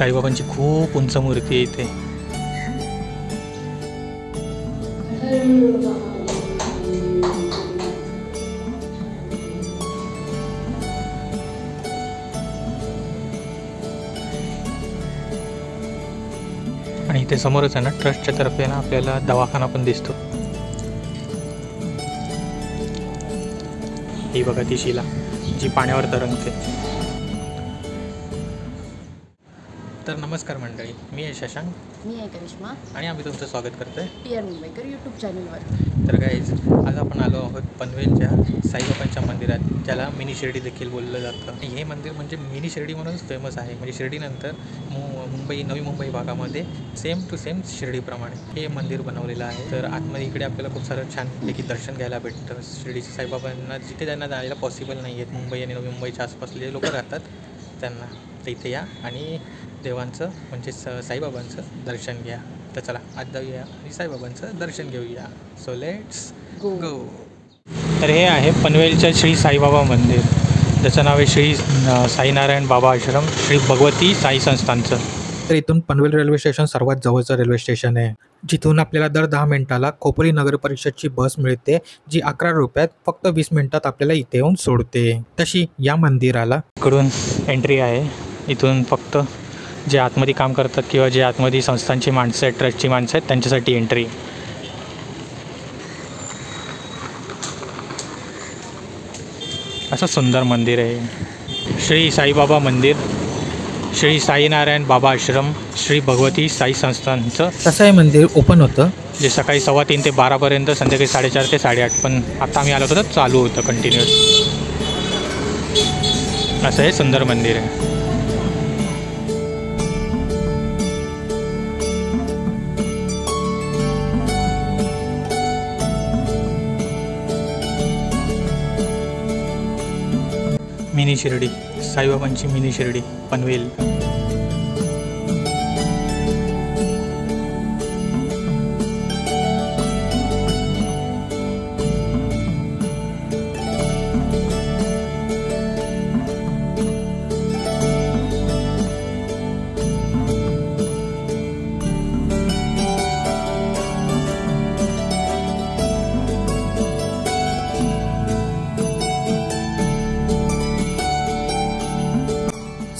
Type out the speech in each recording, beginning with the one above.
साईबाबांची खूप उंच मूर्ती आहे इथे. आणि इथे समोरच आहे ना ट्रस्टच्या तर्फे ना आपल्याला दवाखाना पण दिसतो. ही बघा ती शिला जी पाण्यावर तरंगते. तर नमस्कार मंडळी, मी आहे शशांक. मी आहे करिश्मा आणि आम्ही तुमचं स्वागत करतोय PR मुंबईकर यूट्यूब चॅनलवर. तर गाईज, आज आपण आलो आहोत पनवेलच्या साईबाबांच्या मंदिरात, ज्याला मिनी शिर्डी देखील बोललं जातं. आणि हे मंदिर म्हणजे मिनी शिर्डी म्हणूनच फेमस आहे. म्हणजे शिर्डीनंतर मुंबई, नवी मुंबई भागामध्ये सेम टू सेम शिर्डीप्रमाणे हे मंदिर बनवलेलं आहे. तर आतमध्ये इकडे आपल्याला खूप सारं छानपैकी दर्शन घ्यायला भेटतं. शिर्डीच्या साईबाबांना जिथे त्यांना जायला पॉसिबल नाही आहेत, मुंबई आणि नवी मुंबईच्या आसपासले लोक राहतात त्यांना, तर इथे या आणि देवांचं म्हणजे साईबाबांचं दर्शन घ्या. तर चला आज जाऊया आणि साईबाबांचं दर्शन घेऊया. So let's go. तर हे आहे पनवेलच्या श्री साईबाबा मंदिर, ज्याचं नाव आहे श्री साईनारायण बाबा आश्रम श्री भगवती साई संस्थानचं. तर इथून पनवेल रेल्वे स्टेशन सर्वात जवळचं रेल्वे स्टेशन आहे, जिथून आपल्याला दर 10 मिनिटाला खोपोली नगर परिषदची बस मिळते, जी 11 रुपयात फक्त 20 मिनिटात आपल्याला इथे येऊन सोडते. तशी या मंदिराला इकडून एंट्री आहे. इथून फक्त जे आतमध्ये काम करतात किंवा जे आतमध्ये संस्थांची माणसं आहेत, ट्रस्टची माणसं आहेत, त्यांच्यासाठी एंट्री. असं सुंदर मंदिर आहे. श्री साईबाबा मंदिर, श्री साईनारायण बाबा आश्रम श्री भगवती साई संस्थानचं तसं हे मंदिर ओपन होतं, जे सकाळी 3:15 ते 12पर्यंत, संध्याकाळी 4:30 ते 8:30. पण आता आम्ही आलो होतो तर चालू होतं कंटिन्युअस. असं हे सुंदर मंदिर आहे. मिनी शिर्डी, साईबाबांची मिनी शिर्डी पनवेल.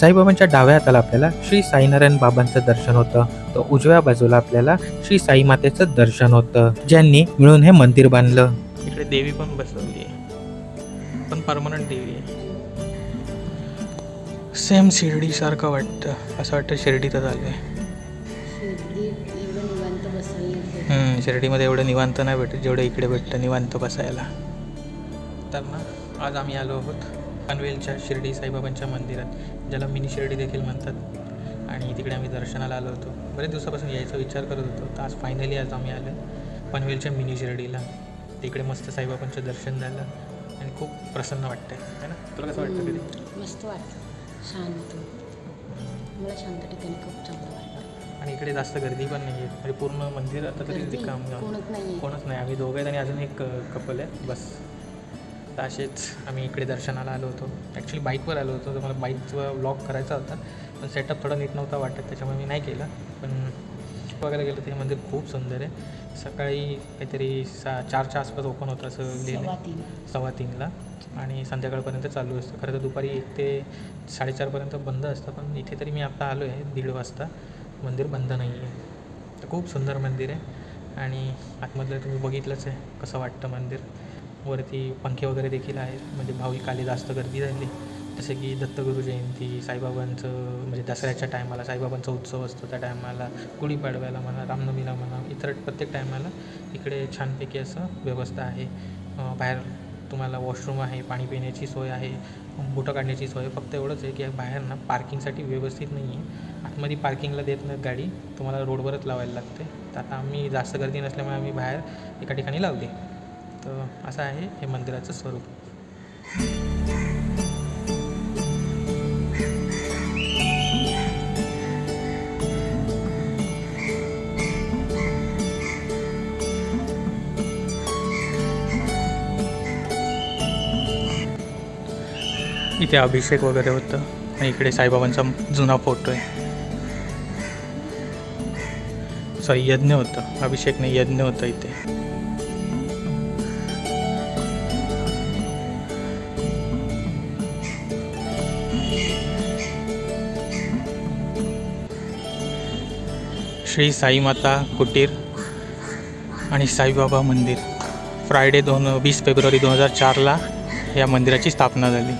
साईबाबांच्या डाव्या हाताला आपल्याला श्री साईनारायण बाबांचं दर्शन होतं, तर उजव्या बाजूला आपल्याला श्री साई मातेचं दर्शन होतं, ज्यांनी मिळून हे मंदिर बांधलं. इकडे देवी पण बसवली आहे, पण परमनंट देवी आहे. सेम शिर्डी सारखं वाटतं, असं वाटतं शिर्डीतच आलंय. शिर्डीमध्ये एवढं निवांत नाही भेटत जेवढं इकडे भेटतं निवांत बसायला. तर ना आज आम्ही आलो आहोत पनवेलच्या शिर्डी साईबाबांच्या मंदिरात, ज्याला मिनी शिर्डी देखील म्हणतात. आणि तिकडे आम्ही दर्शनाला आलो होतो. बरेच दिवसापासून यायचा विचार करत होतो, तर आज फायनली आज आम्ही आलो पनवेलच्या मिनी शिर्डीला. तिकडे मस्त साईबाबांचं दर्शन झालं आणि खूप प्रसन्न वाटतंय, है ना? तुला कसं वाटतं? कधी मस्त वाटतं, शांत. मला शांत ठिकाणी खूप चांगलं वाटतं. आणि इकडे जास्त गर्दी पण नाही आहे, म्हणजे पूर्ण मंदिर आता तरी रिकाम, कोणच नाही. आम्ही दोघं आहेत आणि अजून एक कपल आहे बस. तर असेच आम्ही इकडे दर्शनाला आलो होतो. ॲक्च्युली बाईकवर आलो होतो, तर मला बाईकचा व्लॉग करायचा होता, पण सेटअप थोडा नीट नव्हता वाटत, त्याच्यामुळे मी नाही केला. पण बघायला गेलं तर हे मंदिर खूप सुंदर आहे. सकाळी काहीतरी 4च्या आसपास ओपन होतं असं लिहिलं, 3:15ला, आणि संध्याकाळपर्यंत चालू असतं. खरं तर दुपारी 1 ते 4:30पर्यंत बंद असतं, पण इथे तरी मी आता आलो आहे 1:30 वाजता, मंदिर बंद नाही आहे. तर खूप सुंदर मंदिर आहे. आणि आतमधलं तुम्ही बघितलंच आहे कसं वाटतं मंदिर. वरती पंखे वगैरे देखील आहेत, म्हणजे भाविक आले, जास्त गर्दी झाली. जसे की दत्तगुरू जयंती, साईबाबांचं म्हणजे दसऱ्याच्या टायमाला साईबाबांचा उत्सव असतो त्या टायमाला, गुढीपाडव्याला म्हणा, रामनवमीला म्हणा, इतर प्रत्येक टायमाला इकडे छानपैकी असं व्यवस्था आहे. बाहेर तुम्हाला वॉशरूम आहे, पाणी पिण्याची सोय आहे, बुटं काढण्याची सोय. फक्त एवढंच आहे की बाहेर ना पार्किंगसाठी व्यवस्थित नाही आहे. आतमध्ये पार्किंगला देत नाहीत गाडी, तुम्हाला रोडवरच लावायला लागते. तर आता आम्ही जास्त गर्दी नसल्यामुळे आम्ही बाहेर एका ठिकाणी लावली. तर असं आहे हे मंदिराचं स्वरूप. इथे अभिषेक वगैरे होतं आणि इकडे साईबाबांचा जुना फोटो आहे. सॉरी यज्ञ होतं, अभिषेक नाही यज्ञ होतं इथे. श्री साई माता कुटीर आणि साईबाबा मंदिर. फ्रायडे 20 फेब्रुवारी 2004ला या मंदिराची स्थापना झाली.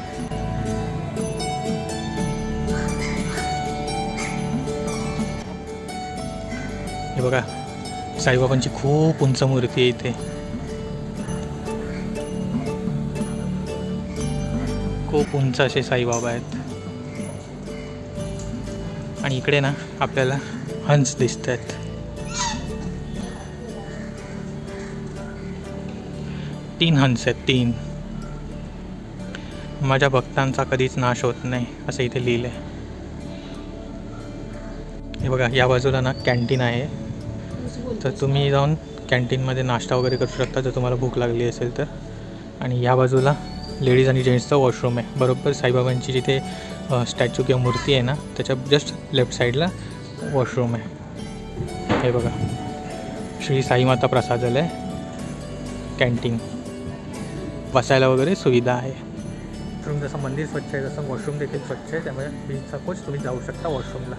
हे बघा, साईबाबांची खूप उंच मूर्ती आहे इथे. खूप उंच असे साईबाबा आहेत. आणि इकडे ना आपल्याला हंस दिसत आहेत. तीन हंस आहेत, 3. माझ्या भक्तांचा कधीच नाश होत नाही असं इथे लिहिलं आहे. हे बघा, या बाजूला ना कॅन्टीन आहे, तर तुम्ही जाऊन कॅन्टीनमध्ये नाश्ता वगैरे करू शकता जर तुम्हाला भूक लागली असेल तर. आणि या बाजूला लेडीज आणि जेंट्सचं वॉशरूम आहे. बरोबर साईबाबांची जिथे स्टॅच्यू किंवा मूर्ती आहे ना त्याच्या जस्ट लेफ्ट साईडला वॉशरूम आहे. हे बघा, श्री साईमाता प्रसादालय कॅन्टीन. बसायला वगैरे सुविधा आहे. जसं मंदिर स्वच्छ आहे तसं वॉशरूम देखील स्वच्छ आहे, त्यामुळे बिनसंकोच तुम्ही जाऊ शकता वॉशरूमला.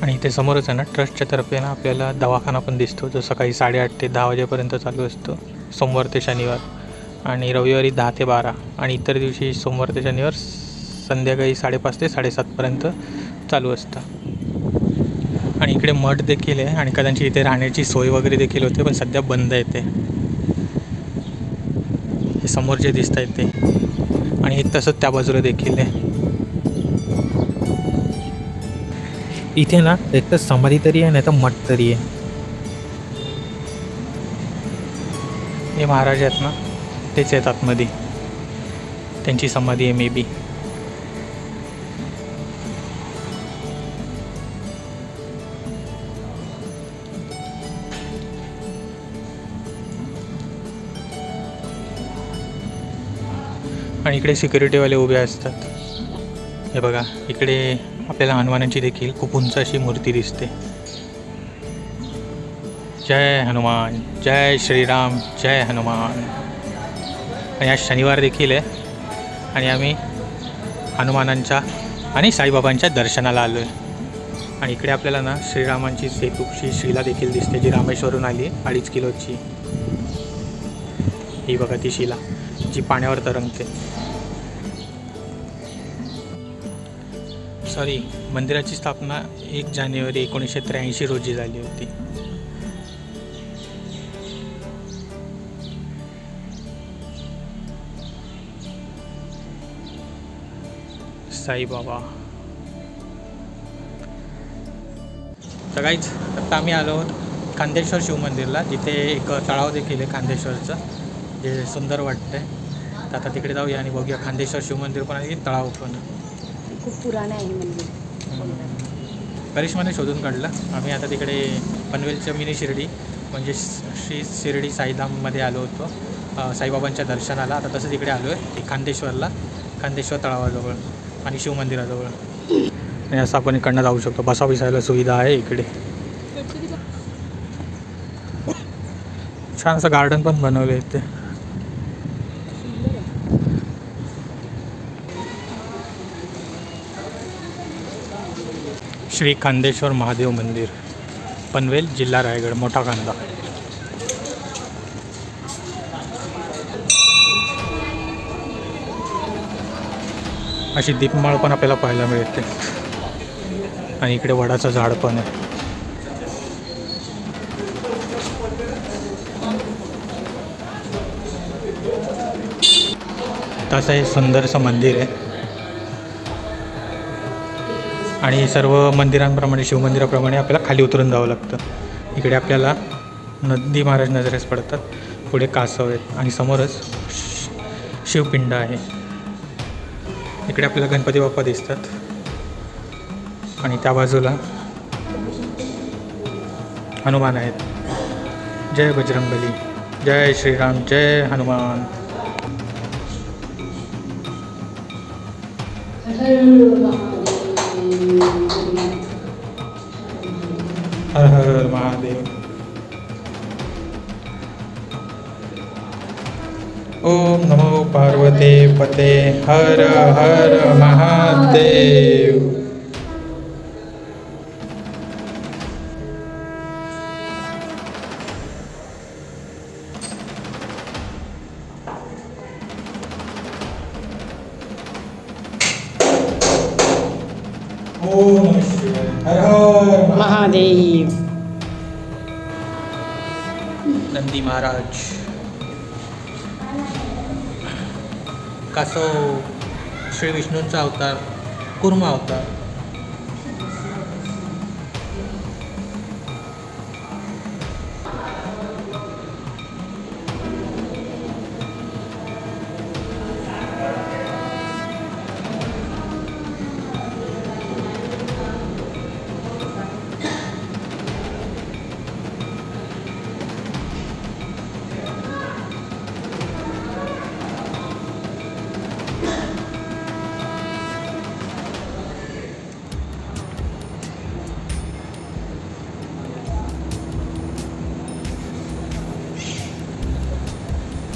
आणि इथे समोरच आहे ना ट्रस्टच्या तर्फे ना आपल्याला दवाखाना पण दिसतो, जो सकाळी 8:30 ते 10 वाजेपर्यंत चालू असतो, सोमवार ते शनिवार. आणि रविवारी 10 ते 12. आणि इतर दिवशी सोमवार ते शनिवार संध्याकाळी 5:30 ते 7:30पर्यंत चालू असतं. आणि इकडे मठ देखील आहे आणि कदाचित इथे राहण्याची सोय वगैरे देखील होते, पण सध्या बंद आहे ते. हे समोर जे दिसत आहेत ते. आणि एक तसंच त्या बाजूला देखील आहे. इथे ना एक तर समाधी तरी आहे, नाही तर मठ तरी आहे. हे महाराज आहेत ना, तेच आहेत आतमध्ये. त्यांची समाधी आहे मे बी. आणि इकडे सिक्युरिटीवाले उभे असतात. हे बघा, इकडे आपल्याला हनुमानांची देखील खूप उंच अशी मूर्ती दिसते. जय हनुमान, जय श्रीराम, जय हनुमान. आणि आज शनिवार देखील आहे आणि आम्ही हनुमानांच्या आणि साईबाबांच्या दर्शनाला आलो आहे. आणि इकडे आपल्याला ना श्रीरामांची सेतूची शिला देखील दिसते, जी रामेश्वरून आली आहे, 2.5 किलोची. ही बघा ती शिला जी पाण्यावर तरंगते. सॉरी, मंदिराची स्थापना 1 जानेवारी 1983 रोजी झाली होती. साईबाबा. तर काहीच आता आम्ही आलो आहोत खांदेश्वर शिवमंदिरला, जिथे एक तळाव देखील आहे खांदेश्वरचं, जे सुंदर वाटतंय. तर आता तिकडे जाऊया आणि बघूया खांदेश्वर शिवमंदिर पण आहे, तळाव पण. खूप पुराण आहे मंदिर. करिश्माने शोधून काढलं. आम्ही आता तिकडे पनवेलच्या मिनी शिर्डी म्हणजे श्री शिर्डी साईधाममध्ये आलो होतो साईबाबांच्या दर्शनाला. आता तसं तिकडे आलो आहे खांदेश्वरला, खांदेश्वर तळावाजवळ आणि शिवमंदिराजवळ. आणि असं आपण इकडनं जाऊ शकतो. बसा बिसायला सुविधा आहे इकडे. छान असं गार्डन पण बनवलं आहे इथे. श्री खांदेश्वर महादेव मंदिर, पनवेल, जिल्हा रायगड, मोठा कांदा. अशी दीपमाळ पण आपल्याला पाहायला मिळते. आणि इकडे वडाचं झाड पण आहे. तसं हे सुंदरसं मंदिर आहे. आणि सर्व मंदिरांप्रमाणे शिवमंदिराप्रमाणे आपल्याला खाली उतरून जावं लागतं. इकडे आपल्याला नंदी महाराज नजरेस पडतात, पुढे कासव आहेत आणि समोरच शिवपिंड आहे. इकडे आपल्याला गणपती बाप्पा दिसतात आणि त्या बाजूला हनुमान आहेत. जय बजरंगबली, जय श्रीराम, जय हनुमान. हर हर महादेव. ओम नमो पार्वते पते हर हर महादेव. ओम नमः शिवाय. हर हर महादेव. नंदी महाराज. कासव श्री विष्णूंचा अवतार, कुर्मा अवतार.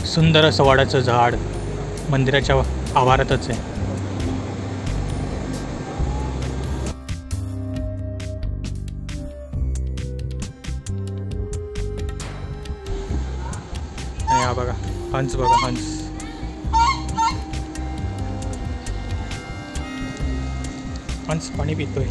सुंदर असं वडाचं झाड मंदिराच्या आवारातच आहे. आणि हा बघा हंस, बघा हंस. हंस पाणी पितोय.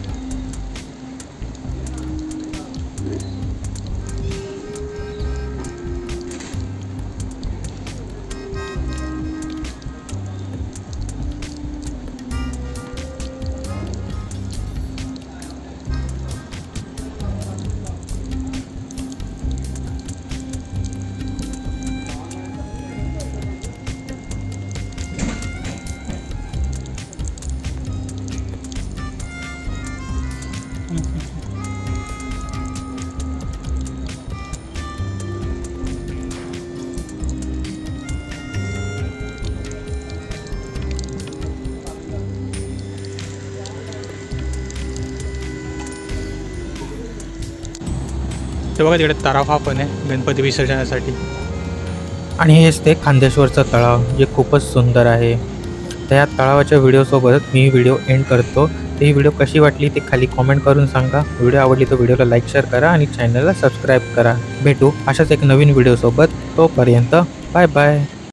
ते बघा तिकडे तराफा पण आहे गणपती विसर्जनासाठी. आणि हेच ते खांदेश्वरचं तळाव जे खूपच सुंदर आहे. तर या तळावाच्या व्हिडिओसोबत मी व्हिडिओ एंड करतो. तर ही व्हिडिओ कशी वाटली ते खाली कॉमेंट करून सांगा. व्हिडिओ आवडली तर व्हिडिओला लाईक शेअर करा आणि चॅनलला सबस्क्राईब करा. भेटू अशाच एक नवीन व्हिडिओसोबत. तोपर्यंत बाय बाय.